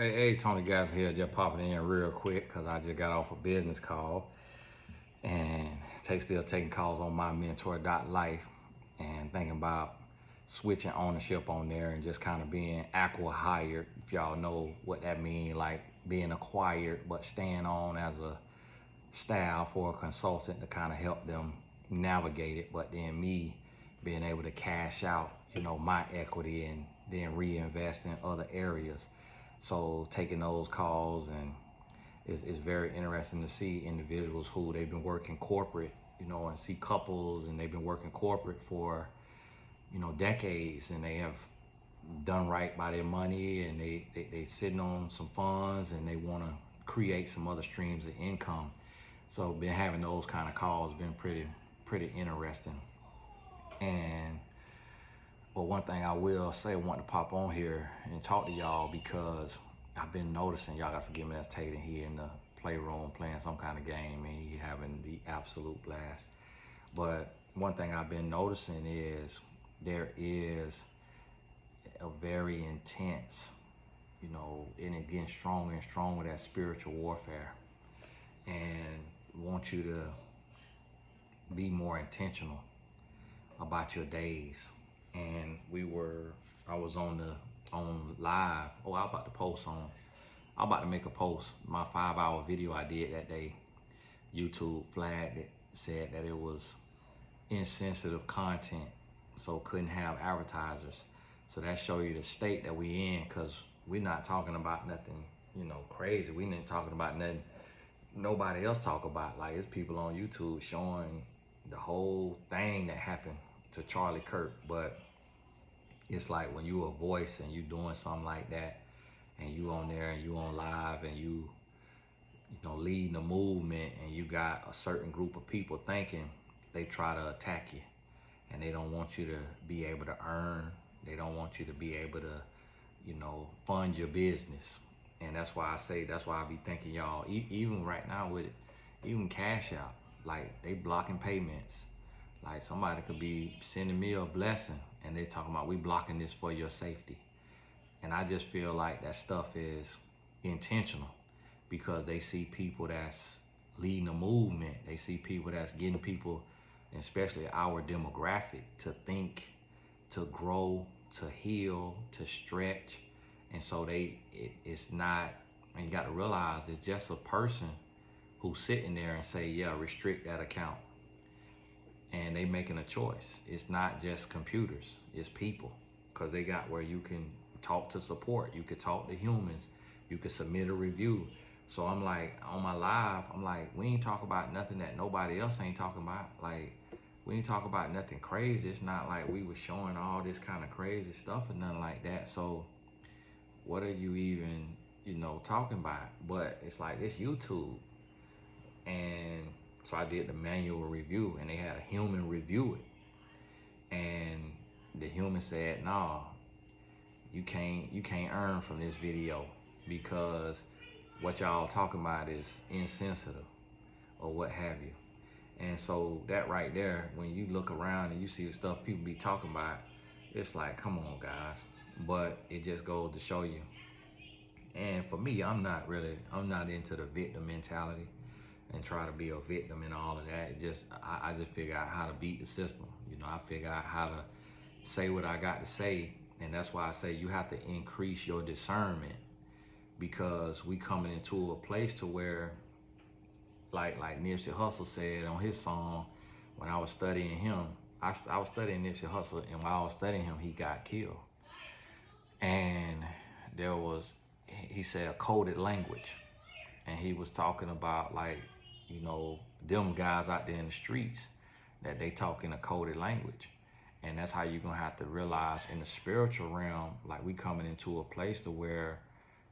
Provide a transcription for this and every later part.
Hey, Tony Guys here, just popping in real quick because I just got off a business call and still taking calls on my mentor.life and thinking about switching ownership on there and just kind of being acqui-hired, if y'all know what that means, like being acquired but staying on as a staff or a consultant to kind of help them navigate it, but then me being able to cash out, my equity and then reinvest in other areas. So taking those calls and it's very interesting to see individuals who they've been working corporate, and see couples and they've been working corporate for, decades, and they have done right by their money, and they sitting on some funds and they want to create some other streams of income. So been having those kind of calls been pretty interesting. And but one thing I will say, I want to pop on here and talk to y'all because I've been noticing, y'all gotta forgive me, that's Tatum here in the playroom playing some kind of game and he having the absolute blast. But one thing I've been noticing is there is a very intense, and it getting stronger and stronger, that spiritual warfare. And want you to be more intentional about your days. And I was on live. Oh, I was about to make a post. My 5-hour video I did that day, YouTube flagged it, said that it was insensitive content, so couldn't have advertisers. So that show you the state that we in, cause we're not talking about nothing, crazy. We ain't talking about nothing nobody else talk about. Like, it's people on YouTube showing the whole thing that happened to Charlie Kirk. But it's like when you a voice and you doing something like that and you on there and you on live and leading the movement, and you got a certain group of people thinking, they try to attack you, and they don't want you to be able to earn. They don't want you to be able to, fund your business. And that's why I be thinking, y'all, even right now with it, even Cash Out, like they blocking payments. Like somebody could be sending me a blessing and they talking about, we blocking this for your safety. And I just feel like that stuff is intentional because they see people that's leading a movement. They see people that's getting people, especially our demographic, to think, to grow, to heal, to stretch. And so it's not, and you got to realize it's just a person who's sitting there and say, yeah, restrict that account. And they making a choice. It's not just computers, it's people. Because they got where you can talk to support, you could talk to humans, you could submit a review. So I'm like, on my live, I'm like, we ain't talk about nothing that nobody else ain't talking about. Like, we ain't talk about nothing crazy. It's not like we were showing all this kind of crazy stuff or nothing like that. So what are you even, talking about? But it's like, it's YouTube. And so I did the manual review and they had a human review it. And the human said, nah, you can't earn from this video because what y'all talking about is insensitive or what have you. And so that right there, when you look around and you see the stuff people be talking about, it's like, come on, guys. But it just goes to show you. And for me, I'm not into the victim mentality and try to be a victim and all of that. I just figure out how to beat the system. I figure out how to say what I got to say. And that's why I say you have to increase your discernment, because we coming into a place to where, like Nipsey Hussle said on his song, when I was studying him, I was studying Nipsey Hussle, and while I was studying him, he got killed. And he said a coded language. And he was talking about, like, them guys out there in the streets, that they talk in a coded language. And that's how you're gonna have to realize in the spiritual realm, like we coming into a place to where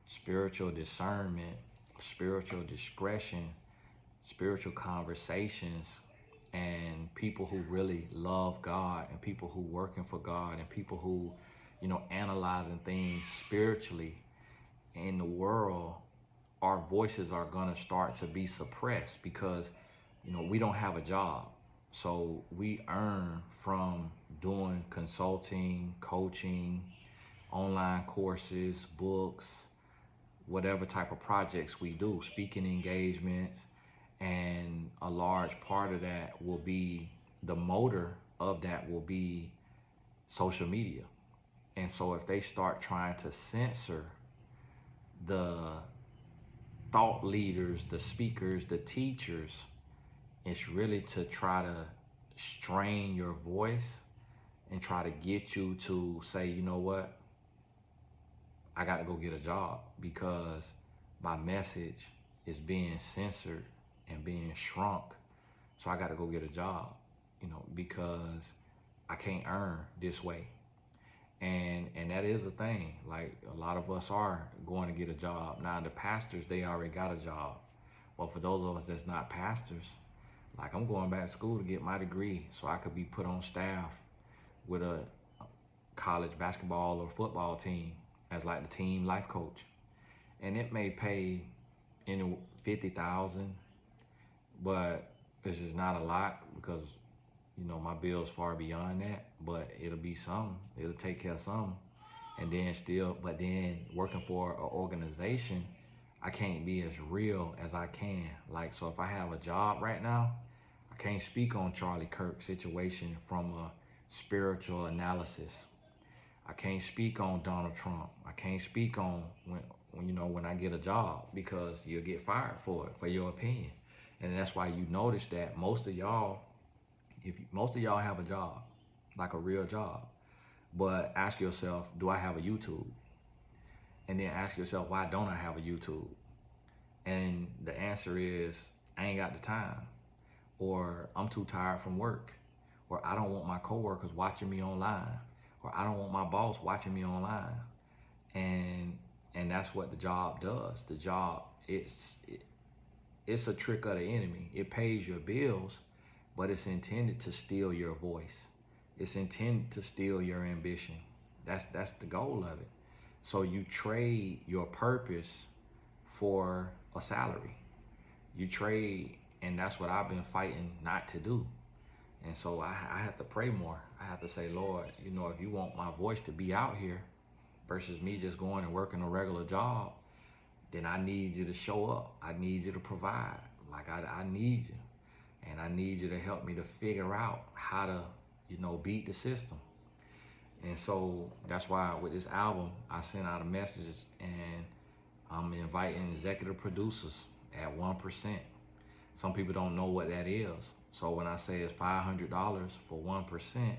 spiritual discernment, spiritual discretion, spiritual conversations, and people who really love God, and people who working for God, and people who, analyzing things spiritually in the world, our voices are gonna start to be suppressed because, we don't have a job. So we earn from doing consulting, coaching, online courses, books, whatever type of projects we do, speaking engagements, and a large part of that will be the motor of that will be social media. And so if they start trying to censor the thought leaders, the speakers, the teachers, it's really to try to strain your voice and try to get you to say, you know what, I got to go get a job because my message is being censored and being shrunk. So I got to go get a job, because I can't earn this way. And that is a thing. Like, a lot of us are going to get a job. Now, the pastors, they already got a job. But for those of us that's not pastors, like, I'm going back to school to get my degree so I could be put on staff with a college basketball or football team as like the team life coach. And it may pay in 50,000, but it's just not a lot because my bill's far beyond that, but it'll be something. It'll take care of something. And then but then working for an organization, I can't be as real as I can. Like, so if I have a job right now, I can't speak on Charlie Kirk's situation from a spiritual analysis. I can't speak on Donald Trump. I can't speak on when I get a job, because you'll get fired for it, for your opinion. And that's why you notice that most of y'all have a job, like a real job. But ask yourself, do I have a YouTube? And then ask yourself, why don't I have a YouTube? And the answer is, I ain't got the time, or I'm too tired from work, or I don't want my coworkers watching me online, or I don't want my boss watching me online. And that's what the job does. The job, it's a trick of the enemy. It pays your bills, but it's intended to steal your voice. It's intended to steal your ambition. That's the goal of it. So you trade your purpose for a salary. You trade, and that's what I've been fighting not to do. And so I have to pray more. I have to say, Lord, if you want my voice to be out here versus me just going and working a regular job, then I need you to show up. I need you to provide. Like, I need you. And I need you to help me to figure out how to, beat the system. And so that's why with this album, I sent out a message, and I'm inviting executive producers at 1%. Some people don't know what that is. So when I say it's $500 for 1%,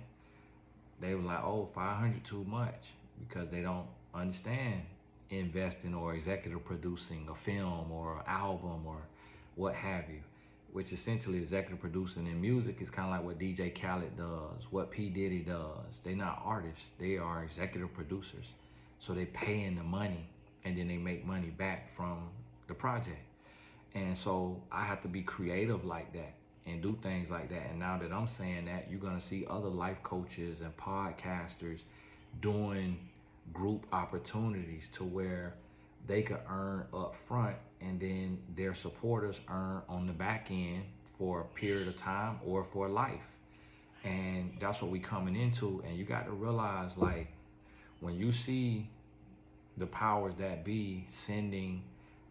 they were like, oh, 500 too much, because they don't understand investing or executive producing a film or an album or what have you, which essentially executive producing in music is kind of like what DJ Khaled does, what P. Diddy does. They're not artists, they are executive producers. So they pay in the money, and then they make money back from the project. And so I have to be creative like that and do things like that. And now that I'm saying that, you're gonna see other life coaches and podcasters doing group opportunities to where they could earn up front, and then their supporters earn on the back end for a period of time or for life. And that's what we coming into. And you got to realize, like, when you see the powers that be sending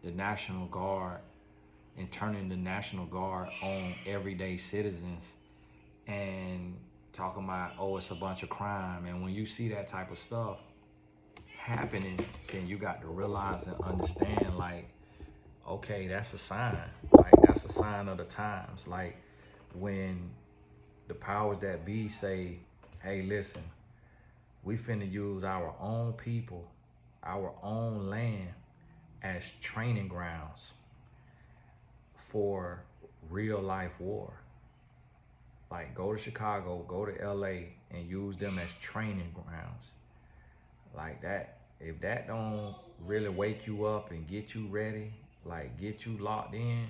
the National Guard and turning the National Guard on everyday citizens and talking about, oh, it's a bunch of crime. And when you see that type of stuff happening, then you got to realize and understand, like, okay, that's a sign. Like, that's a sign of the times. Like, when the powers that be say, hey, listen, we finna use our own people, our own land as training grounds for real life war. Like, go to Chicago, go to LA, and use them as training grounds. Like that, if that don't really wake you up and get you ready, like get you locked in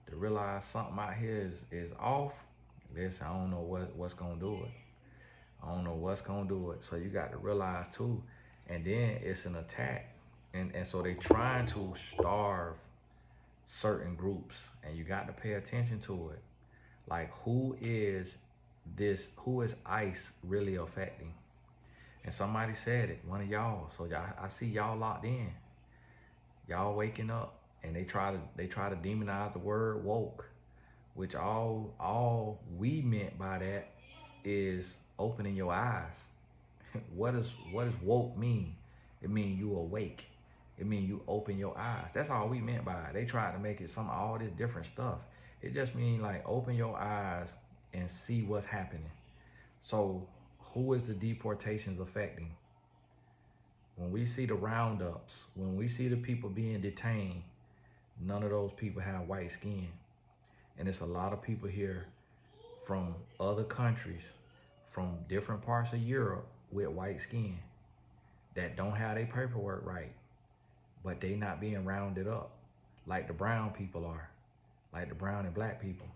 to realize something out here is off, listen, I don't know what's gonna do it. I don't know what's gonna do it. So you got to realize too, and then it's an attack. And so they trying to starve certain groups, and you got to pay attention to it. Like, who is ICE really affecting? And somebody said it, one of y'all. So I see y'all locked in. Y'all waking up, and they try to demonize the word woke, which all we meant by that is opening your eyes. What does woke mean? It means you awake. It means you open your eyes. That's all we meant by it. They tried to make it all this different stuff. It just means like open your eyes and see what's happening. So who is the deportations affecting? When we see the roundups, when we see the people being detained, none of those people have white skin. And it's a lot of people here from other countries, from different parts of Europe with white skin that don't have their paperwork right, but they not being rounded up like the brown people are, like the brown and black people.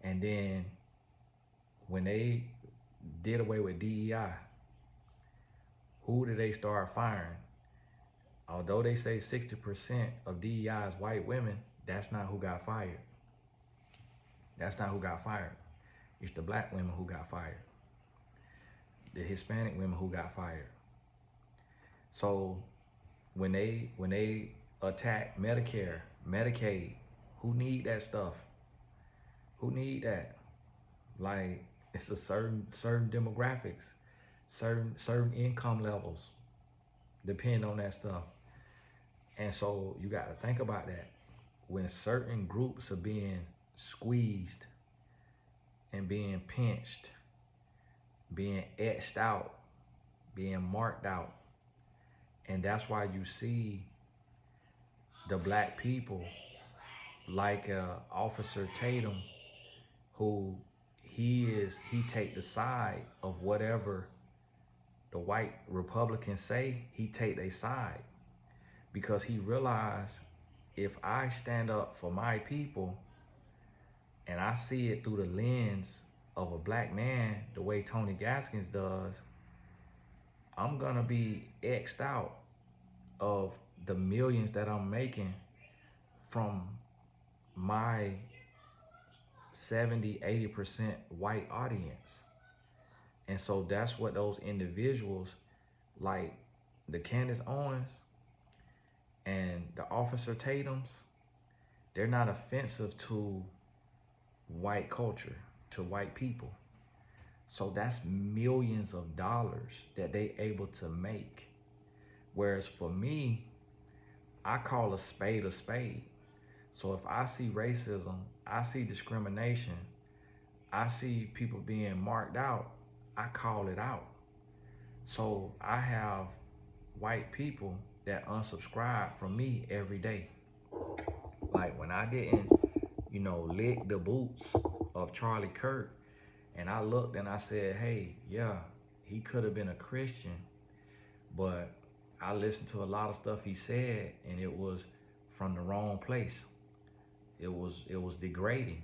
And then when they did away with DEI, who did they start firing? Although they say 60% of DEI is white women, that's not who got fired. That's not who got fired. It's the black women who got fired. The Hispanic women who got fired. So when they attack Medicare, Medicaid, who need that stuff? Who need that? Like, it's a certain demographics, certain income levels depend on that stuff. And so you got to think about that. When certain groups are being squeezed and being pinched, being etched out, being marked out, and that's why you see the black people like Officer Tatum, who he take the side of whatever the white Republicans say. He take their side because he realized, if I stand up for my people and I see it through the lens of a black man, the way Tony Gaskins does, I'm gonna be X'd out of the millions that I'm making from my 70-80% white audience. And so that's what those individuals like the Candace Owens and the Officer Tatums, they're not offensive to white culture, to white people. So that's millions of dollars that they able to make. Whereas for me, I call a spade a spade. So if I see racism, I see discrimination, I see people being marked out, I call it out. So I have white people that unsubscribe from me every day. Like when I didn't, lick the boots of Charlie Kirk, and I looked and I said, hey, yeah, he could have been a Christian, but I listened to a lot of stuff he said, and it was from the wrong place. It was degrading.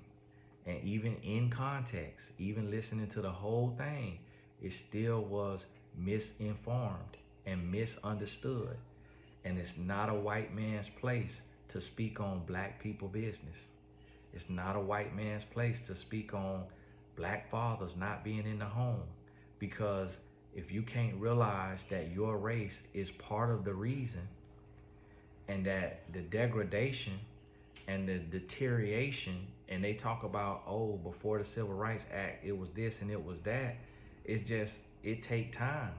And even in context, even listening to the whole thing, it still was misinformed and misunderstood. And it's not a white man's place to speak on black people business. It's not a white man's place to speak on black fathers not being in the home. Because if you can't realize that your race is part of the reason, and that the degradation and the deterioration, and they talk about, oh, before the Civil Rights Act, it was this and it was that. It take time.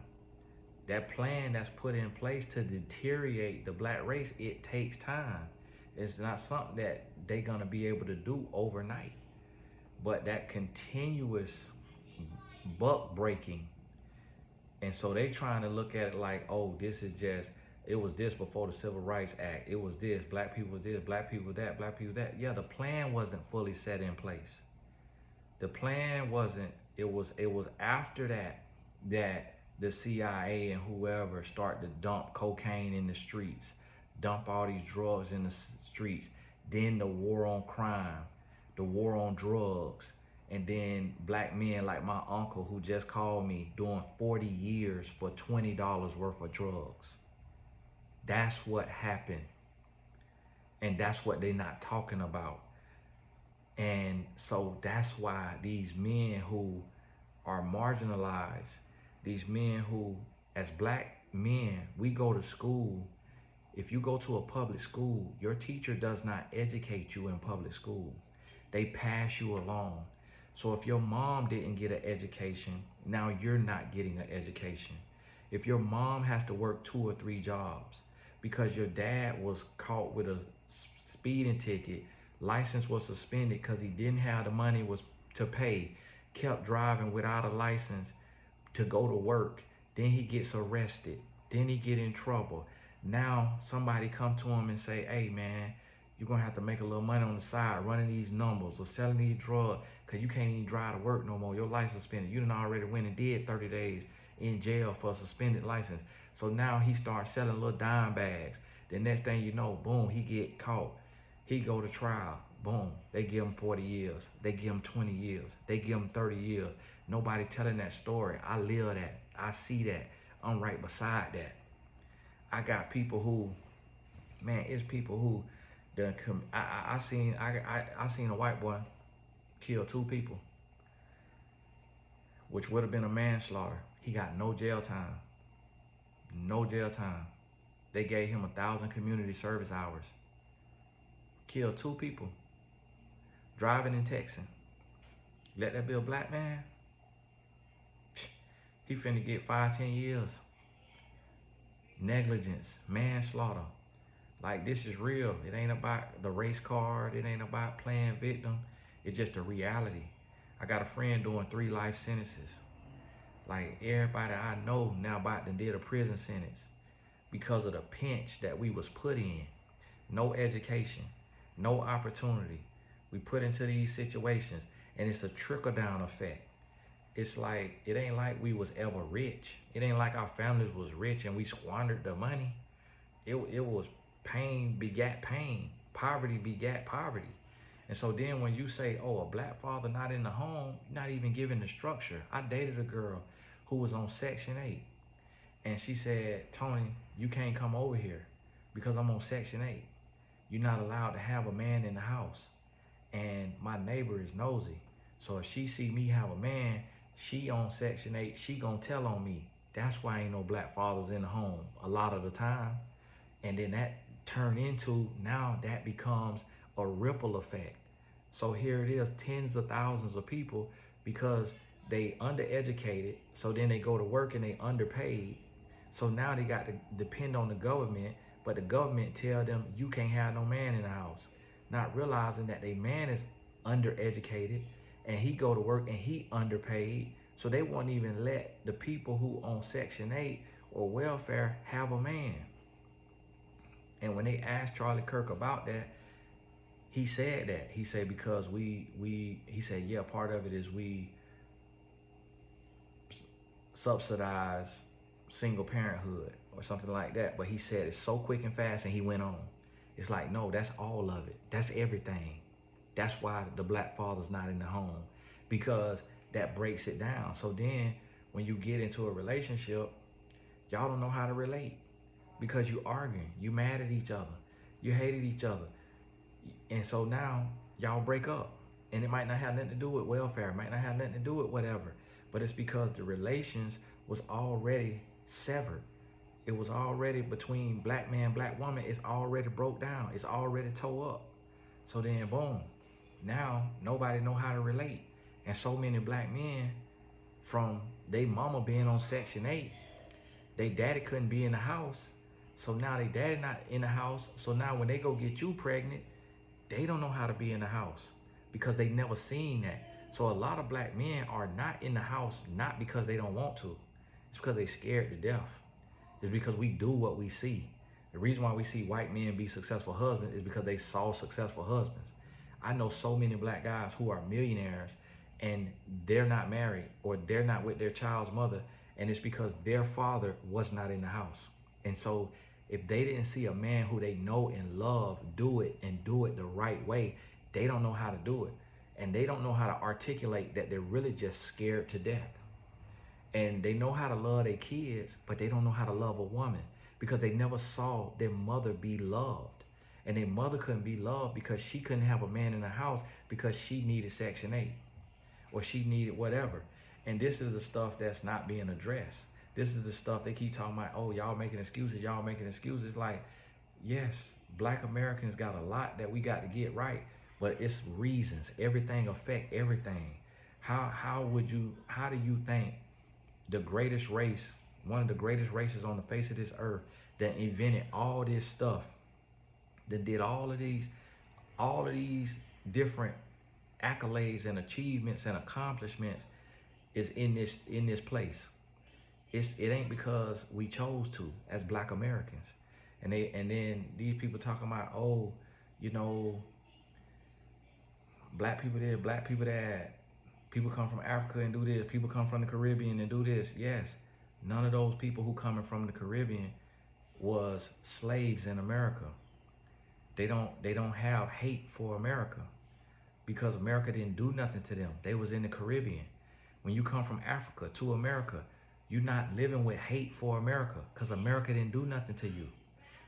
That plan that's put in place to deteriorate the black race, it takes time. It's not something that they're gonna be able to do overnight. But that continuous buck breaking, and so they trying to look at it like, oh, it was this before the Civil Rights Act. It was this, black people was this, black people that, black people that. Yeah, the plan wasn't fully set in place. The plan wasn't, it was after that the CIA and whoever start to dump cocaine in the streets, dump all these drugs in the streets, then the war on crime, the war on drugs, and then black men like my uncle who just called me doing 40 years for $20 worth of drugs. That's what happened. And that's what they're not talking about. And so that's why these men who are marginalized, these men who, as black men, we go to school If you go to a public school, your teacher does not educate you in public school. They pass you along. So if your mom didn't get an education, now you're not getting an education. If your mom has to work 2 or 3 jobs because your dad was caught with a speeding ticket, license was suspended because he didn't have the money was to pay, kept driving without a license to go to work, then he gets arrested, then he get in trouble. Now somebody come to him and say, hey man, you're gonna have to make a little money on the side running these numbers or selling these drugs because you can't even drive to work no more. Your license suspended. You done already went and did 30 days in jail for a suspended license. So now he starts selling little dime bags. The next thing you know, boom, he get caught. He go to trial. Boom, they give him 40 years. They give him 20 years. They give him 30 years. Nobody telling that story. I live that. I see that. I'm right beside that. I got people who, man, it's people who done come. I seen a white boy kill 2 people, which would have been a manslaughter. He got no jail time. No jail time. They gave him 1,000 community service hours. Killed 2 people. Driving and texting. Let that be a black man. He finna get 5-10 years. Negligence, manslaughter. Like, this is real. It ain't about the race card. It ain't about playing victim. It's just a reality. I got a friend doing 3 life sentences. Like, everybody I know now about them did a prison sentence because of the pinch that we was put in. No education, no opportunity. We put into these situations, and it's a trickle-down effect. It's like, it ain't like we was ever rich. It ain't like our families was rich and we squandered the money. It was pain begat pain. Poverty begat poverty. And so then when you say, oh, a black father not in the home, not even given the structure. I dated a girl who was on Section 8. And she said, Tony, you can't come over here because I'm on Section 8. You're not allowed to have a man in the house. And my neighbor is nosy. So if she see me have a man, she on Section 8, she gonna tell on me. That's why ain't no black fathers in the home a lot of the time. And then that turn into, now that becomes a ripple effect. So here it is, tens of thousands of people, because they undereducated, so then they go to work and they underpaid. So now they got to depend on the government, but the government tell them you can't have no man in the house. Not realizing that a man is undereducated and he go to work and he underpaid. So they won't even let the people who on Section 8 or welfare have a man. And when they asked Charlie Kirk about that, he said that. He said, because he said, yeah, part of it is we subsidize single parenthood or something like that. But he said it's so quick and fast, and he went on. It's like, no, that's all of it. That's everything. That's why the black father's not in the home, because that breaks it down. So then when you get into a relationship, y'all don't know how to relate because you arguing, you mad at each other, you hated each other. And so now y'all break up, and it might not have nothing to do with welfare, it might not have nothing to do with whatever, but it's because the relations was already severed. It was already between black man, black woman. It's already broke down. It's already tore up. So then boom, now nobody know how to relate. And so many black men, from they mama being on Section 8, they daddy couldn't be in the house. So now they daddy not in the house. So now when they go get you pregnant, they don't know how to be in the house because they never seen that. So a lot of black men are not in the house, not because they don't want to. It's because they scared to death. It's because we do what we see. The reason why we see white men be successful husbands is because they saw successful husbands. I know so many black guys who are millionaires and they're not married or they're not with their child's mother, and it's because their father was not in the house. And so if they didn't see a man who they know and love do it and do it the right way, they don't know how to do it. And they don't know how to articulate that they're really just scared to death. And they know how to love their kids, but they don't know how to love a woman because they never saw their mother be loved. And their mother couldn't be loved because she couldn't have a man in the house because she needed Section 8 or she needed whatever. And this is the stuff that's not being addressed. This is the stuff they keep talking about, oh, y'all making excuses, y'all making excuses. Like, yes, black Americans got a lot that we got to get right, but it's reasons. Everything affect everything. How do you think the greatest race, one of the greatest races on the face of this earth, that invented all this stuff, that did all of these different accolades and achievements and accomplishments, is in this place? It ain't because we chose to as black Americans. And then these people talking about, oh, you know, black people did, black people that, people come from Africa and do this, people come from the Caribbean and do this. Yes, none of those people who coming from the Caribbean was slaves in America. They don't have hate for America because America didn't do nothing to them. They was in the Caribbean. When you come from Africa to America, you're not living with hate for America because America didn't do nothing to you.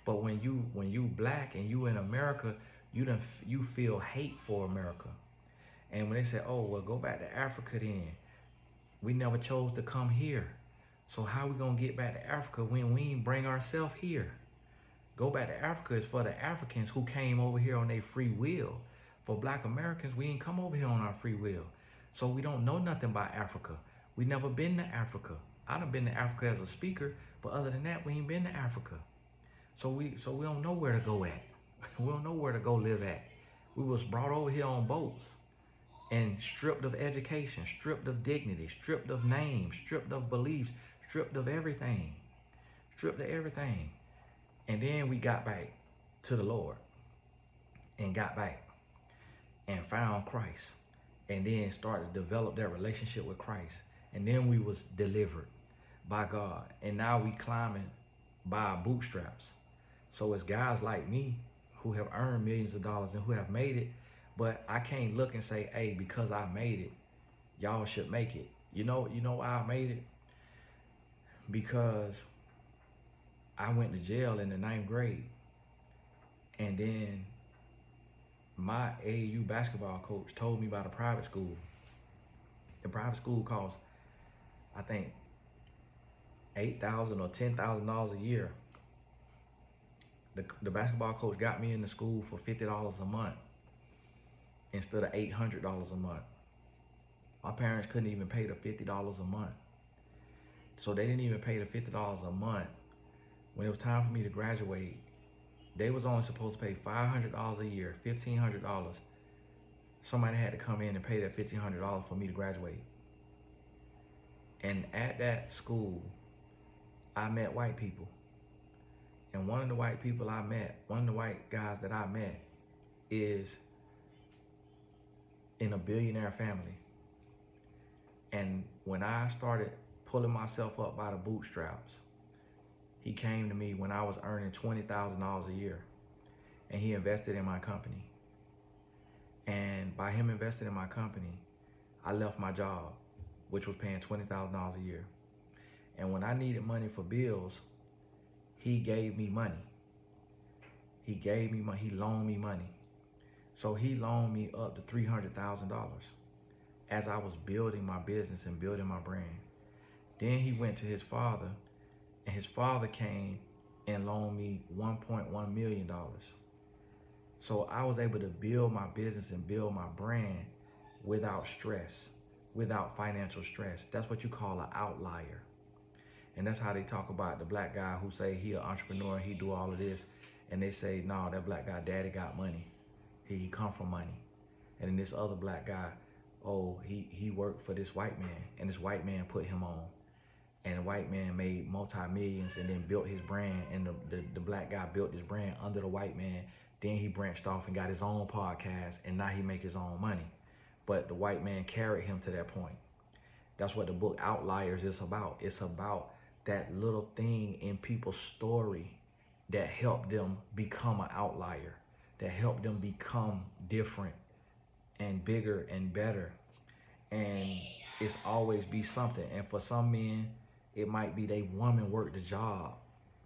But when you black and you in America, you feel hate for America. And when they say, oh, well, go back to Africa then. We never chose to come here. So how we gonna get back to Africa when we ain't bring ourselves here? Go back to Africa is for the Africans who came over here on their free will. For black Americans, we ain't come over here on our free will. So we don't know nothing about Africa. We never been to Africa. I done been to Africa as a speaker, but other than that, we ain't been to Africa. So we don't know where to go at. We don't know where to go live at. We was brought over here on boats and stripped of education, stripped of dignity, stripped of names, stripped of beliefs, stripped of everything, stripped of everything. And then we got back to the Lord and got back and found Christ and then started to develop that relationship with Christ. And then we was delivered by God. And now we climbing by our bootstraps. So it's guys like me who have earned millions of dollars and who have made it, but I can't look and say, hey, because I made it, y'all should make it. You know why I made it? Because I went to jail in the 9th grade. And then my AAU basketball coach told me about a private school. The private school costs, I think, $8,000 or $10,000 a year. The basketball coach got me in the school for $50 a month instead of $800 a month. My parents couldn't even pay the $50 a month. So they didn't even pay the $50 a month. When it was time for me to graduate, they was only supposed to pay $500 a year, $1,500. Somebody had to come in and pay that $1,500 for me to graduate. And at that school, I met white people. And one of the white people I met, one of the white guys that I met is in a billionaire family. And when I started pulling myself up by the bootstraps, he came to me when I was earning $20,000 a year, and he invested in my company. And by him investing in my company, I left my job, which was paying $20,000 a year. And when I needed money for bills, he gave me money. He gave me money. He loaned me money. So he loaned me up to $300,000 as I was building my business and building my brand. Then he went to his father, and his father came and loaned me $1.1 million. So I was able to build my business and build my brand without stress, without financial stress. That's what you call an outlier. And that's how they talk about the black guy who say he an entrepreneur and he do all of this. And they say, no, that black guy, daddy got money. He come from money. And then this other black guy, oh, he worked for this white man, and this white man put him on. And the white man made multi-millions and then built his brand, and the black guy built his brand under the white man. Then he branched off and got his own podcast, and now he make his own money. But the white man carried him to that point. That's what the book Outliers is about. It's about that little thing in people's story that helped them become an outlier, that helped them become different and bigger and better. And it's always be something. And for some men, it might be they woman worked the job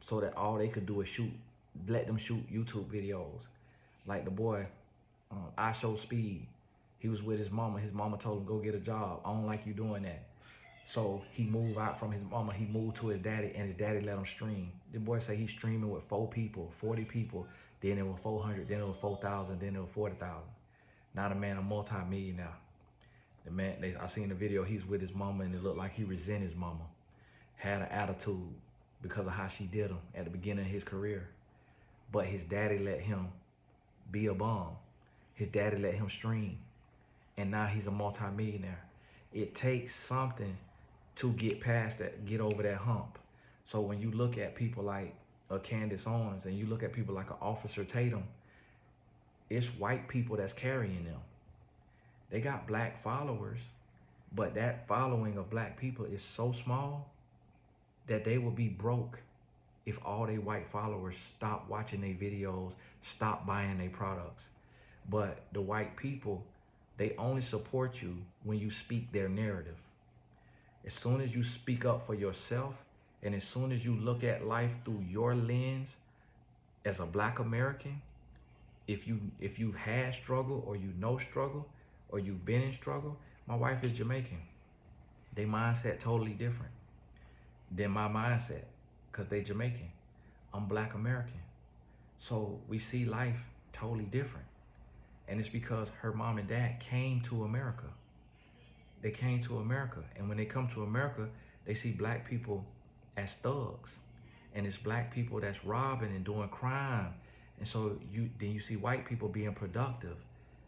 so that all they could do is let them shoot YouTube videos. Like the boy, I Show Speed. He was with his mama. His mama told him, go get a job. I don't like you doing that. So he moved out from his mama. He moved to his daddy, and his daddy let him stream. The boy say he's streaming with 4 people, 40 people. Then it was 400. Then it was 4,000. Then it was 40,000. Now the man a multi-millionaire. The man, I seen the video. He's with his mama, and it looked like he resent his mama. Had an attitude because of how she did him at the beginning of his career. But his daddy let him be a bum. His daddy let him stream. And now he's a multi-millionaire. It takes something to get past that, get over that hump. So when you look at people like Candace Owens, and you look at people like Officer Tatum, it's white people that's carrying them. They got black followers, but that following of black people is so small that they will be broke if all they white followers stop watching their videos, stop buying their products. But the white people, they only support you when you speak their narrative. As soon as you speak up for yourself, and as soon as you look at life through your lens as a black American, if you've had struggle, or you know struggle, or you've been in struggle, my wife is Jamaican. Their mindset totally different than my mindset, because they Jamaican. I'm black American. So we see life totally different. And it's because her mom and dad came to America. They came to America. And when they come to America, they see black people as thugs. And it's black people that's robbing and doing crime. And so then you see white people being productive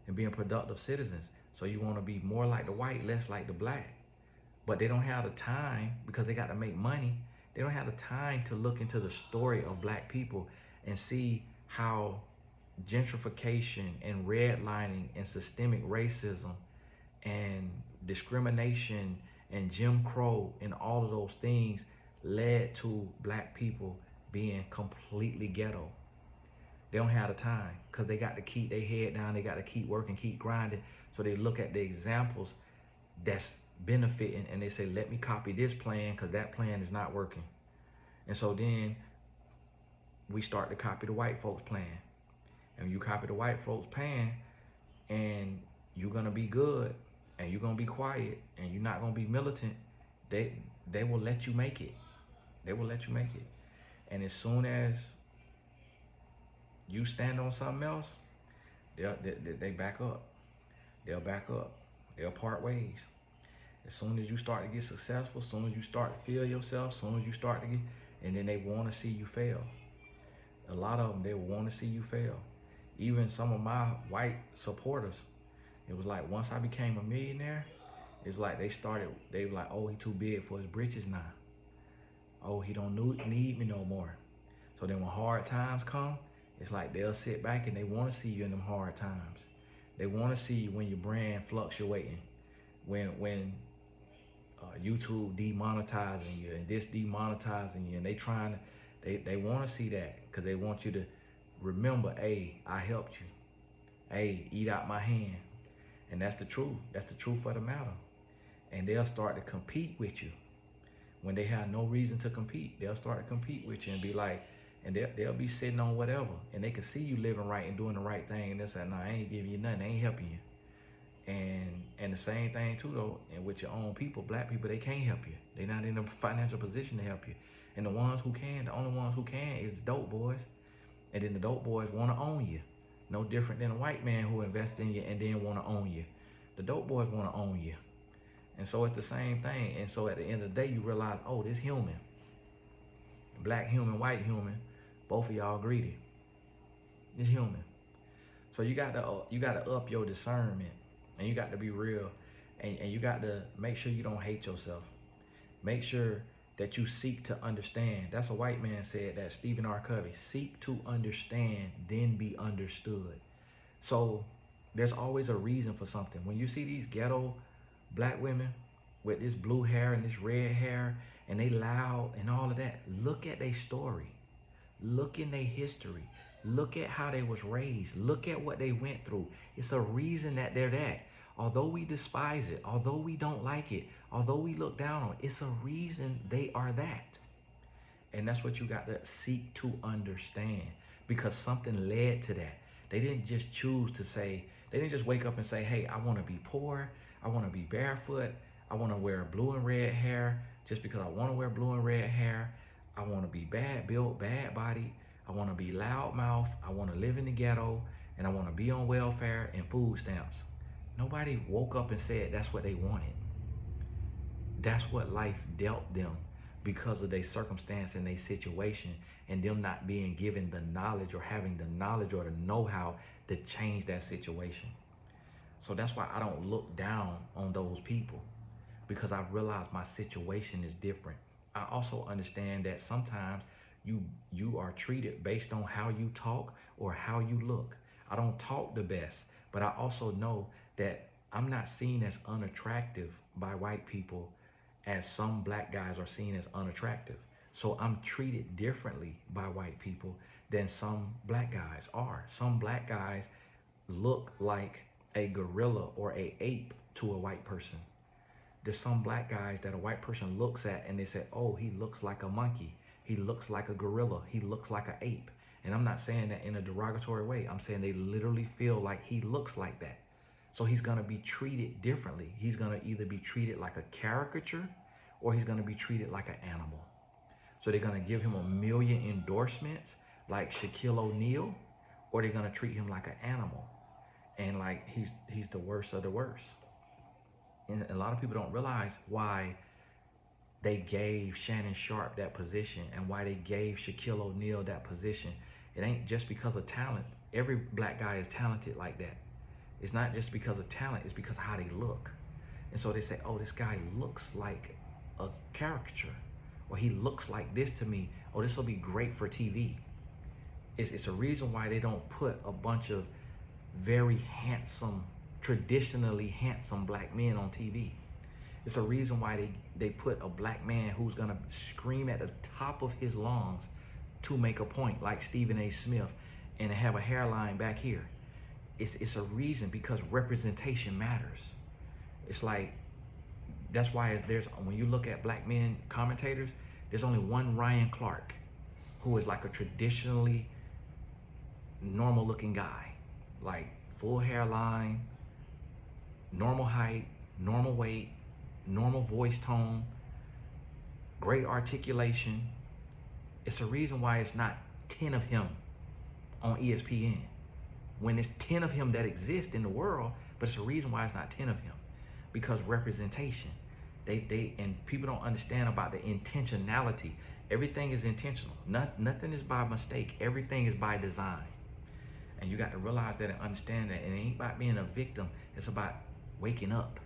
and being productive citizens. So you want to be more like the white, less like the black. But they don't have the time, because they got to make money. They don't have the time to look into the story of black people and see how gentrification and redlining and systemic racism and discrimination and Jim Crow and all of those things led to black people being completely ghetto. They don't have the time, because they got to keep their head down. They got to keep working, keep grinding. So they look at the examples that's benefiting, and they say, let me copy this plan, because that plan is not working. And so then we start to copy the white folks' plan. And you copy the white folks' plan, and you're going to be good, and you're going to be quiet, and you're not going to be militant, they will let you make it. They will let you make it. And as soon as you stand on something else, they back up. They'll back up. They'll part ways. As soon as you start to get successful, as soon as you start to feel yourself, as soon as you start to get, and then they want to see you fail. A lot of them, they want to see you fail. Even some of my white supporters, it was like, once I became a millionaire, it's like they were like, oh, he too big for his britches now. Oh, he don't need me no more. So then when hard times come, it's like they'll sit back and they want to see you in them hard times. They want to see you when your brand fluctuating, when YouTube demonetizing you and this demonetizing you, and they want to see that, because they want you to remember, hey, I helped you. Hey, eat out my hand. And that's the truth. That's the truth of the matter. And they'll start to compete with you when they have no reason to compete. They'll start to compete with you and be like, and they'll be sitting on whatever, and they can see you living right and doing the right thing, and they'll say, no, I ain't giving you nothing. I ain't helping you. And the same thing too, though, and with your own people, black people, they can't help you. They're not in a financial position to help you. And the ones who can, the only ones who can is the dope boys. And then the dope boys want to own you. No different than a white man who invests in you and then want to own you. The dope boys want to own you. And so it's the same thing. And so at the end of the day, you realize, oh, this human, black human, white human, both of y'all greedy. It's human. So you got to up your discernment, and you got to be real, and you got to make sure you don't hate yourself. Make sure that you seek to understand. That's a white man said that, Stephen R. Covey. Seek to understand, then be understood. So there's always a reason for something. When you see these ghetto black women with this blue hair and this red hair, and they loud and all of that, look at their story. Look in their history. Look at how they was raised. Look at what they went through. It's a reason that they're that. Although we despise it, although we don't like it, although we look down on it, it's a reason they are that. And that's what you got to seek to understand, because something led to that. They didn't just choose to say, they didn't just wake up and say, hey, I want to be poor. I want to be barefoot. I want to wear blue and red hair just because I want to wear blue and red hair. I want to be bad built, bad body. I want to be loud mouth. I want to live in the ghetto, and I want to be on welfare and food stamps. Nobody woke up and said that's what they wanted. That's what life dealt them because of their circumstance and their situation, and them not being given the knowledge or having the knowledge or the know-how to change that situation. So that's why I don't look down on those people, because I realize my situation is different. I also understand that sometimes you are treated based on how you talk or how you look. I don't talk the best, but I also know that I'm not seen as unattractive by white people as some black guys are seen as unattractive. So I'm treated differently by white people than some black guys are. Some black guys look like a gorilla or a ape to a white person. There's some black guys that a white person looks at and they say, oh, he looks like a monkey. He looks like a gorilla. He looks like an ape. And I'm not saying that in a derogatory way. I'm saying they literally feel like he looks like that. So he's going to be treated differently. He's going to either be treated like a caricature or he's going to be treated like an animal. So they're going to give him a million endorsements like Shaquille O'Neal, or they're going to treat him like an animal. And like he's the worst of the worst. And a lot of people don't realize why they gave Shannon Sharp that position and why they gave Shaquille O'Neal that position. It ain't just because of talent. Every black guy is talented like that. It's not just because of talent, it's because of how they look. And so they say, oh, this guy looks like a caricature, or he looks like this to me. Oh, this will be great for TV. It's a reason why they don't put a bunch of very handsome, traditionally handsome black men on TV. It's a reason why they put a black man who's gonna scream at the top of his lungs to make a point, like Stephen A. Smith, and have a hairline back here. It's a reason, because representation matters. It's like, that's why there's, when you look at black men commentators, there's only one Ryan Clark, who is like a traditionally normal looking guy, like full hairline, normal height, normal weight, normal voice tone, great articulation. It's a reason why it's not 10 of him on ESPN, when there's 10 of him that exist in the world, but it's a reason why it's not 10 of him, because representation. And people don't understand about the intentionality. Everything is intentional. Nothing is by mistake. Everything is by design. And you got to realize that and understand that. And it ain't about being a victim. It's about waking up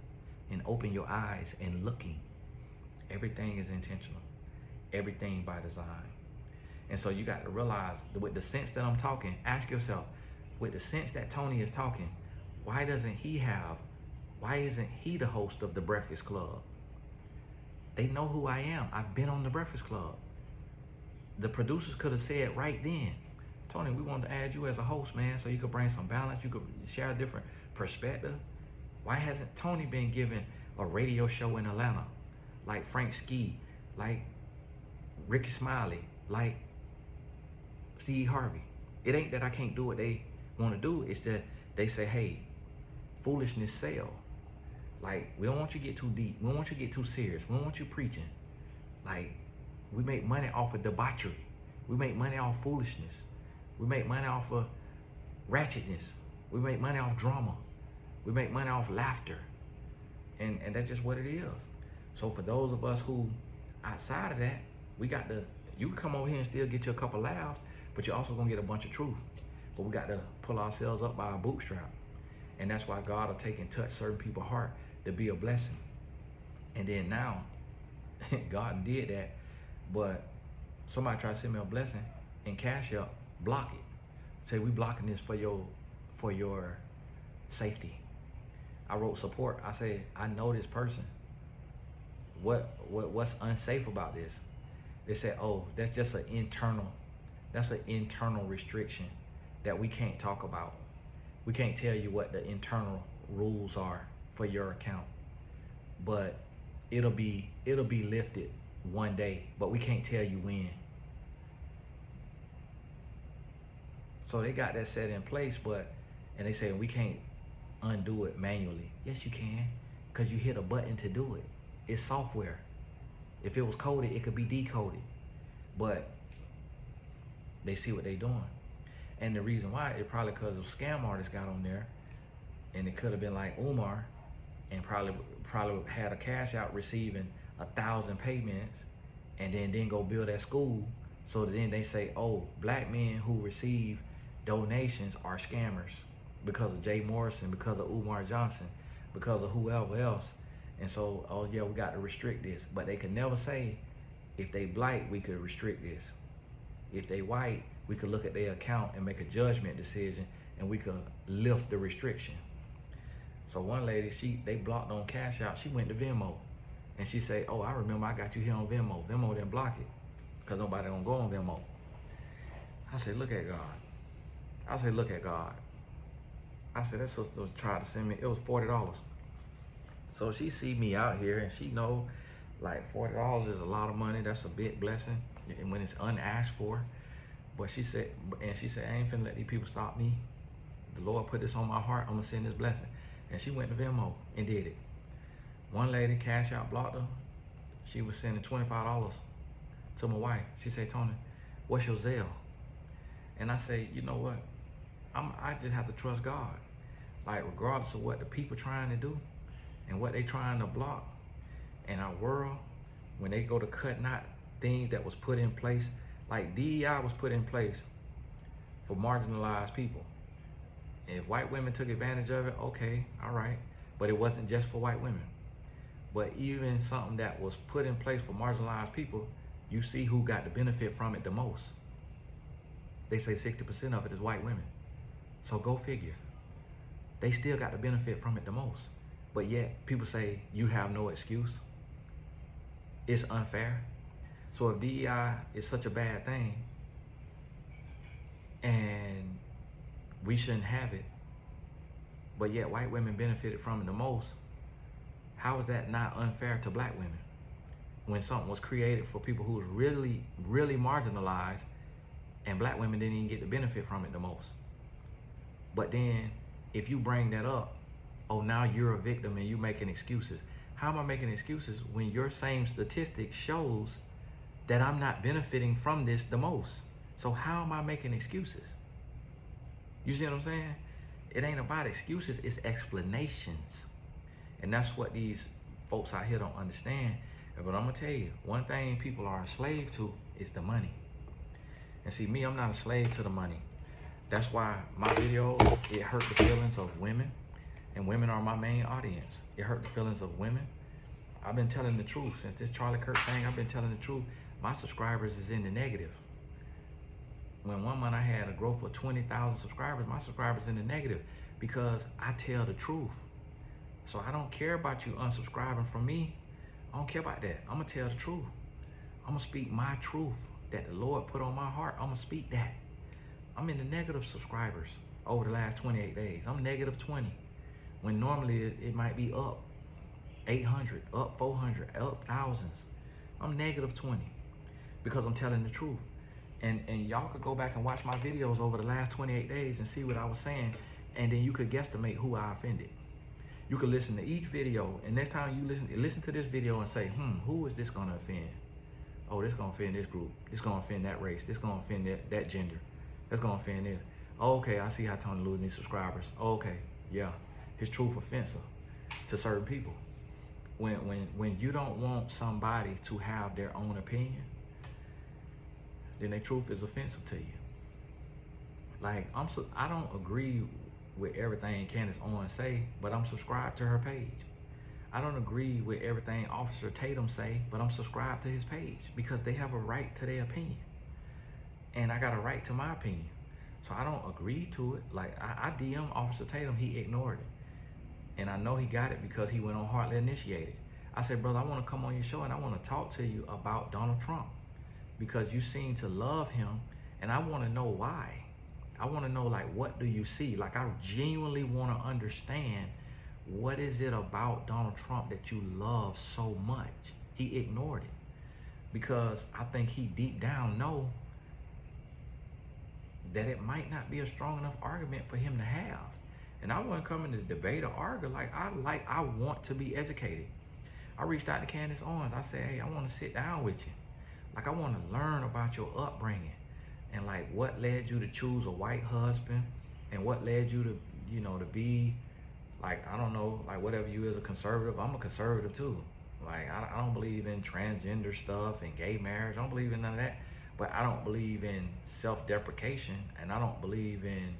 and open your eyes and looking. Everything is intentional. Everything by design. And so you got to realize that with the sense that I'm talking, ask yourself, with the sense that Tony is talking, why isn't he the host of the Breakfast Club? They know who I am. I've been on the Breakfast Club. The producers could have said right then, Tony, we wanted to add you as a host, man, so you could bring some balance, you could share a different perspective. Why hasn't Tony been given a radio show in Atlanta, like Frank Ski, like Ricky Smiley, like Steve Harvey? It ain't that I can't do what they want to do. It's that they say, hey, foolishness sell. Like, we don't want you to get too deep. We don't want you to get too serious. We don't want you preaching. Like, we make money off of debauchery. We make money off foolishness. We make money off of ratchetness. We make money off drama. We make money off laughter. And that's just what it is. So for those of us who outside of that, you can come over here and still get you a couple laughs, but you're also gonna get a bunch of truth. But we got to pull ourselves up by our bootstrap. And that's why God will take and touch certain people's heart to be a blessing. And then now, God did that, but somebody try to send me a blessing and Cash App, block it. Say, we blocking this for your safety. I wrote support. I said, I know this person. What's unsafe about this? They said, oh, that's just an internal restriction that we can't talk about. We can't tell you what the internal rules are for your account, but it'll be lifted one day, but we can't tell you when. So they got that set in place, and they say we can't undo it manually. Yes, you can, because you hit a button to do it. It's software. If it was coded, it could be decoded. But they see what they doing. And the reason why, it probably because of scam artists got on there, and it could have been like Umar, and probably had a cash out receiving 1,000 payments, and then didn't go build that school. So then they say, oh, black men who receive donations are scammers because of Jay Morrison, because of Umar Johnson, because of whoever else. And so, oh yeah, we got to restrict this. But they could never say, if they black, we could restrict this. If they white, we could look at their account and make a judgment decision, and we could lift the restriction. So one lady, they blocked on Cash Out. She went to Venmo, and she said, oh, I remember I got you here on Venmo. Venmo didn't block it because nobody gonna go on Venmo. I said, look at God. I said, look at God. I said, that sister tried to send me, it was $40. So she see me out here, and she know like $40 is a lot of money. That's a big blessing, and when it's unasked for. But she said, I ain't finna let these people stop me. The Lord put this on my heart. I'm gonna send this blessing. And she went to Venmo and did it. One lady, Cash Out blocked her. She was sending $25 to my wife. She said, Tony, what's your Zelle? And I say, you know what? I just have to trust God. Like, regardless of what the people trying to do and what they trying to block in our world, when they go to cutting out things that was put in place, like DEI was put in place for marginalized people. And if white women took advantage of it, okay, all right. But it wasn't just for white women. But even something that was put in place for marginalized people, you see who got the benefit from it the most. They say 60% of it is white women. So go figure. They still got the benefit from it the most. But yet people say you have no excuse. It's unfair. So if DEI is such a bad thing and we shouldn't have it, but yet white women benefited from it the most, how is that not unfair to black women? When something was created for people who was really, really marginalized, and black women didn't even get the benefit from it the most. But then if you bring that up, oh, now you're a victim and you making excuses. How am I making excuses when your same statistic shows that I'm not benefiting from this the most? So how am I making excuses? You see what I'm saying? It ain't about excuses, it's explanations. And that's what these folks out here don't understand. But I'm gonna tell you, one thing people are a slave to is the money. And see, me, I'm not a slave to the money. That's why my videos, it hurt the feelings of women, and women are my main audience. It hurt the feelings of women. I've been telling the truth. Since this Charlie Kirk thing, I've been telling the truth. My subscribers is in the negative. When one month I had a growth of 20,000 subscribers, my subscribers in the negative because I tell the truth. So I don't care about you unsubscribing from me. I don't care about that. I'm gonna tell the truth. I'm gonna speak my truth that the Lord put on my heart. I'm gonna speak that. I'm in the negative subscribers over the last 28 days. I'm negative 20. When normally it might be up 800, up 400, up thousands. I'm negative 20 because I'm telling the truth. And y'all could go back and watch my videos over the last 28 days and see what I was saying, and then you could guesstimate who I offended. You could listen to each video, and next time you listen to this video and say, who is this gonna offend? Oh, this gonna offend this group. This gonna offend that race. This gonna offend that gender. That's gonna offend this. Oh, okay, I see how Tony losing these subscribers. Oh, okay, yeah, his truth offensive to certain people. When you don't want somebody to have their own opinion, then their truth is offensive to you. Like, I don't agree with everything Candace Owens say, but I'm subscribed to her page. I don't agree with everything Officer Tatum say, but I'm subscribed to his page because they have a right to their opinion. And I got a right to my opinion. So I don't agree to it. Like, I DM Officer Tatum, he ignored it. And I know he got it because he went on Hardly Initiated. I said, brother, I want to come on your show and I want to talk to you about Donald Trump because you seem to love him, and I want to know why. I want to know, like, what do you see? Like, I genuinely want to understand, what is it about Donald Trump that you love so much? He ignored it because I think he deep down know that it might not be a strong enough argument for him to have. And I wasn't coming to debate or argue. I want to be educated. I reached out to Candace Owens. I said, hey, I want to sit down with you. Like, I want to learn about your upbringing and like what led you to choose a white husband and what led you to, you know, to be like, I don't know, like whatever you is a conservative. I'm a conservative too. Like, I don't believe in transgender stuff and gay marriage. I don't believe in none of that. But I don't believe in self-deprecation, and I don't believe in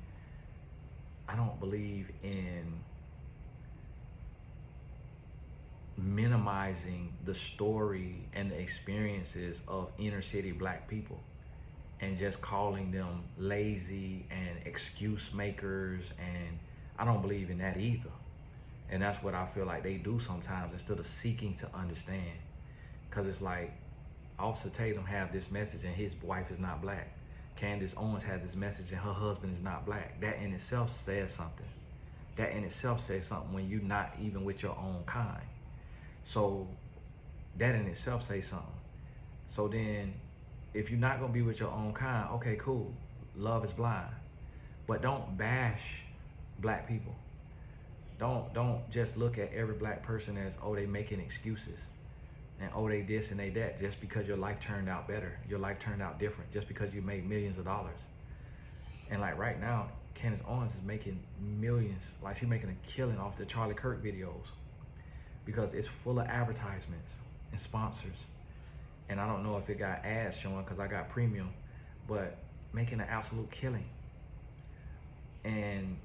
minimizing the story and the experiences of inner city black people and just calling them lazy and excuse makers. And I don't believe in that either. And that's what I feel like they do sometimes instead of seeking to understand. Because it's like Officer Tatum have this message and his wife is not black. Candace Owens has this message and her husband is not black. That in itself says something. That in itself says something when you're not even with your own kind. So that in itself says something. So then if you're not gonna be with your own kind, okay, cool. Love is blind. But don't bash black people. Don't just look at every black person as, oh, they making excuses. And oh, they this and they that, just because your life turned out better. Your life turned out different just because you made millions of dollars. And like right now, Candace Owens is making millions. Like she's making a killing off the Charlie Kirk videos because it's full of advertisements and sponsors. And I don't know if it got ads showing because I got premium, but making an absolute killing. And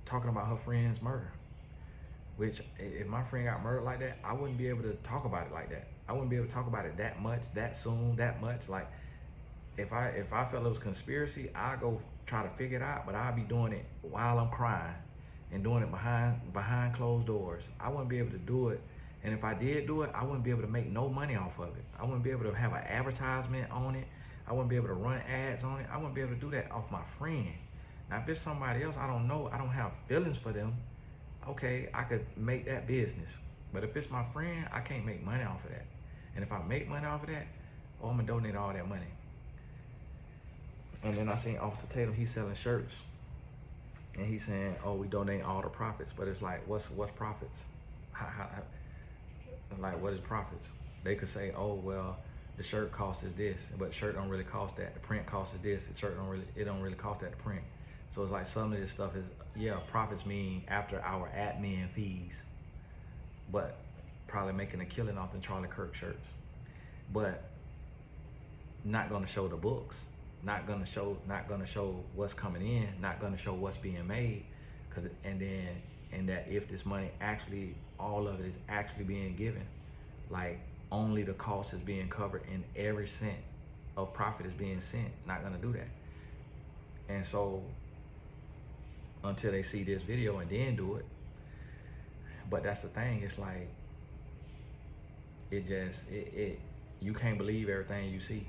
talking about her friend's murder, which if my friend got murdered like that, I wouldn't be able to talk about it like that. I wouldn't be able to talk about it that much, that soon, that much. Like if I felt it was conspiracy, I'd go try to figure it out, but I'd be doing it while I'm crying and doing it behind closed doors. I wouldn't be able to do it. And if I did do it, I wouldn't be able to make no money off of it. I wouldn't be able to have an advertisement on it. I wouldn't be able to run ads on it. I wouldn't be able to do that off my friend. Now, if it's somebody else, I don't know, I don't have feelings for them, okay, I could make that business. But if it's my friend, I can't make money off of that. And if I make money off of that, oh, I'm gonna donate all that money. And then I seen Officer Tatum, he's selling shirts. And he's saying, oh, we donate all the profits. But it's like, what's profits? Like, what is profits? They could say, oh, well, the shirt cost is this, but the shirt don't really cost that. The print cost is this, the shirt don't really cost that to print. So it's like some of this stuff is, yeah, profits mean after our admin fees, but probably making a killing off the Charlie Kirk shirts. But not gonna show the books, not gonna show what's coming in, not gonna show what's being made, and that if this money actually, all of it is actually being given, like only the cost is being covered and every cent of profit is being sent, not gonna do that. And so until they see this video and then do it. But that's the thing, it's like, you can't believe everything you see.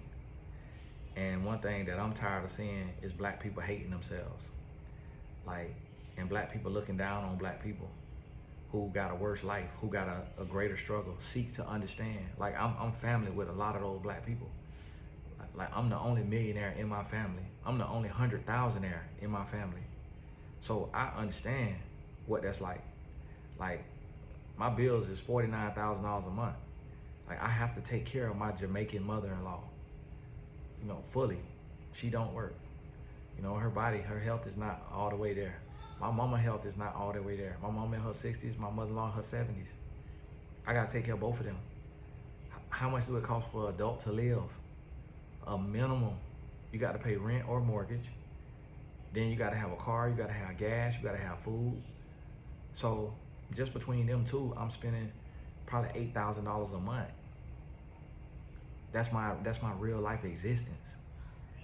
And one thing that I'm tired of seeing is black people hating themselves. Like, and black people looking down on black people who got a worse life, who got a greater struggle, seek to understand. Like, I'm family with a lot of those black people. Like, I'm the only millionaire in my family. I'm the only 100,000-aire in my family. So I understand what that's like. Like, my bills is $49,000 a month. Like, I have to take care of my Jamaican mother-in-law, you know, fully. She don't work. You know, her body, her health is not all the way there. My mama health is not all the way there. My mama in her 60s, my mother-in-law in her 70s. I gotta take care of both of them. How much do it cost for an adult to live? A minimum. You gotta pay rent or mortgage. Then you gotta have a car, you gotta have gas, you gotta have food. So just between them two, I'm spending probably $8,000 a month. That's my real life existence.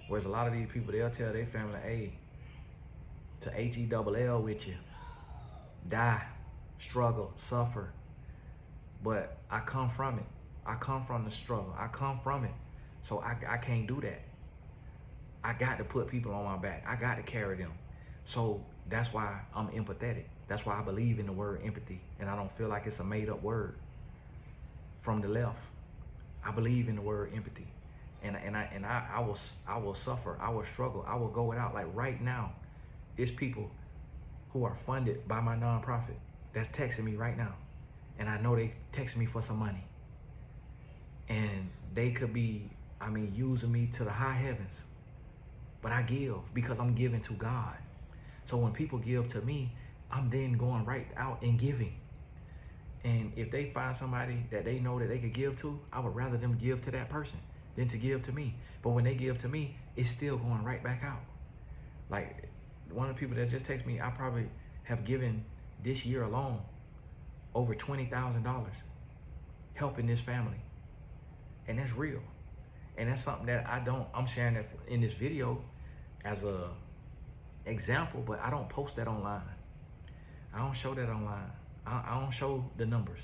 Whereas a lot of these people, they'll tell their family, hey, to H-E-double-L with you, die, struggle, suffer. But I come from it. I come from the struggle. I come from it. So I can't do that. I got to put people on my back. I got to carry them. So that's why I'm empathetic. That's why I believe in the word empathy. And I don't feel like it's a made up word from the left. I believe in the word empathy. And I will suffer. I will struggle. I will go without. Like right now, it's people who are funded by my nonprofit that's texting me right now. and I know they text me for some money. And they could be, using me to the high heavens. But I give because I'm giving to God. So when people give to me, I'm then going right out and giving. And if they find somebody that they know that they could give to, I would rather them give to that person than to give to me. But when they give to me, it's still going right back out. Like one of the people that just texted me, I probably have given this year alone over $20,000 helping this family. And that's real. And that's something that I'm sharing that in this video as a example, but I don't post that online. I don't show that online. I don't show the numbers.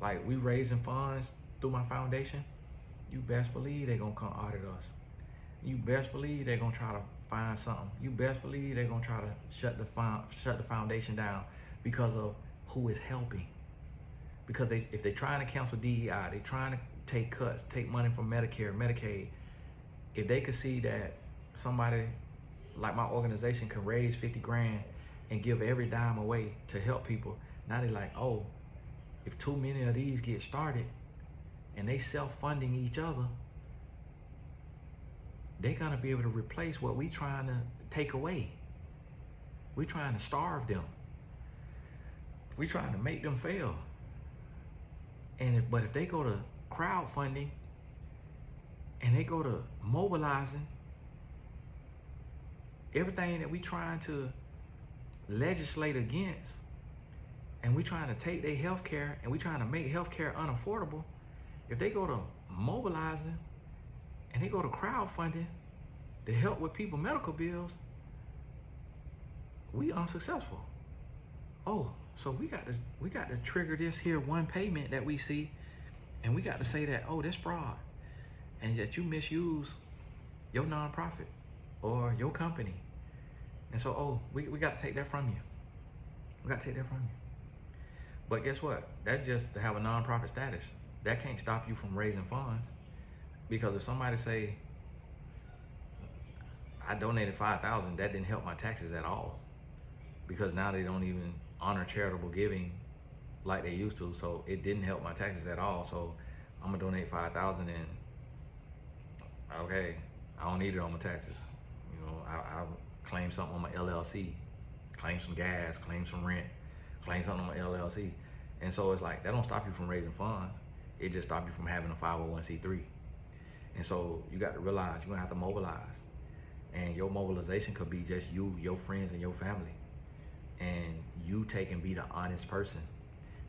Like, we raising funds through my foundation. You best believe they're gonna come audit us. You best believe they're gonna try to find something. You best believe they're gonna try to shut the foundation down because of who is helping. Because if they're trying to cancel DEI, they're trying to take cuts, take money from Medicare, Medicaid. If they could see that somebody like my organization can raise 50 grand and give every dime away to help people, now they're like, oh, if too many of these get started and they self-funding each other, they're gonna be able to replace what we trying to take away. We trying to starve them. We trying to make them fail. But if they go to crowdfunding and they go to mobilizing, everything that we trying to legislate against, and we trying to take their health care and we trying to make health care unaffordable, if they go to mobilizing and they go to crowdfunding to help with people's medical bills, we unsuccessful. Oh, so we got to trigger this here one payment that we see, and we got to say that, oh, this fraud, and that you misuse your nonprofit or your company. And so, oh, we got to take that from you. We got to take that from you. But guess what? That's just to have a nonprofit status. That can't stop you from raising funds. Because if somebody say, I donated $5,000, that didn't help my taxes at all. Because now they don't even honor charitable giving like they used to. So it didn't help my taxes at all. So I'm gonna donate $5,000 and okay, I don't need it on my taxes. You know, I claim something on my LLC, claim some gas, claim some rent, claim something on my LLC. And so it's like, that don't stop you from raising funds. It just stops you from having a 501c3. And so you got to realize you're gonna have to mobilize. And your mobilization could be just you, your friends, and your family. And you take and be the honest person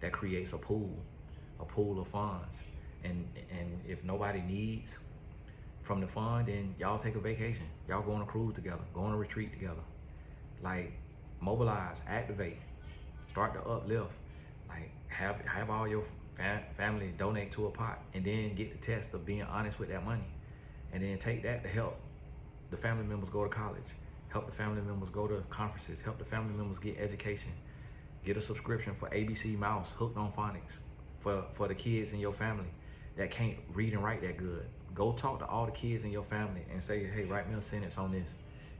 that creates a pool of funds. And if nobody needs from the fund, then y'all take a vacation. Y'all go on a cruise together, go on a retreat together. Like, mobilize, activate, start to uplift. Like, have all your family donate to a pot, and then get the test of being honest with that money. And then take that to help the family members go to college, help the family members go to conferences, help the family members get education, get a subscription for ABC Mouse, Hooked on Phonics, for the kids in your family that can't read and write that good. Go talk to all the kids in your family and say, hey, write me a sentence on this.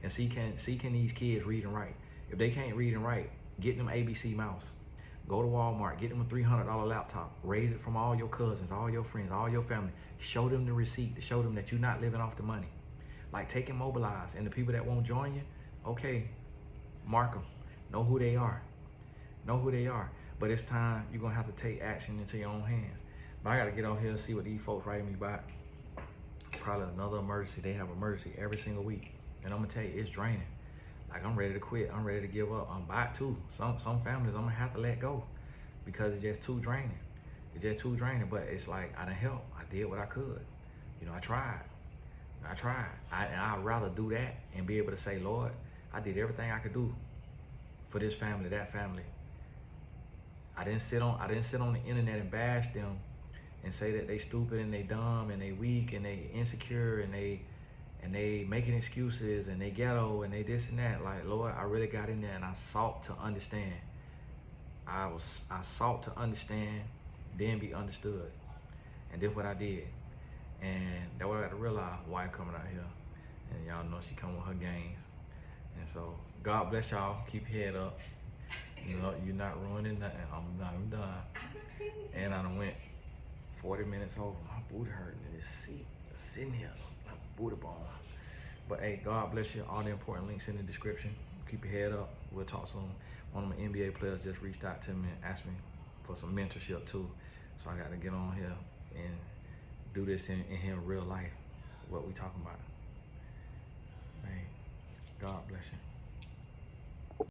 And see can these kids read and write. If they can't read and write, get them ABC Mouse. Go to Walmart, get them a $300 laptop, raise it from all your cousins, all your friends, all your family. Show them the receipt to show them that you're not living off the money. Like, take and mobilize. And the people that won't join you, okay, mark them. Know who they are. Know who they are. But it's time you're gonna have to take action into your own hands. But I gotta get out here and see what these folks writing me about. It's probably another emergency. They have emergency every single week. And I'm gonna tell you, it's draining. Like, I'm ready to quit. I'm ready to give up. I'm about to. Some families I'm gonna have to let go because it's just too draining. It's just too draining. But it's like, I done helped. I did what I could. You know, I tried. And I'd rather do that and be able to say, Lord, I did everything I could do for this family, that family. I didn't sit on the internet and bash them and say that they stupid and they dumb and they weak and they insecure and they making excuses and they ghetto and they this and that. Like, Lord, I really got in there and I sought to understand. I sought to understand, then be understood. And this what I did. And that's what I got to realize, wife coming out here. And y'all know she come with her games. And so, God bless y'all. Keep your head up. You know, you're not ruining nothing. I'm done. And I done went 40 minutes over. My booty hurting in this seat. Sitting here like a booty bone. But hey, God bless you. All the important links in the description. Keep your head up. We'll talk soon. One of my NBA players just reached out to me and asked me for some mentorship too. So I got to get on here and do this in real life, what we talking about.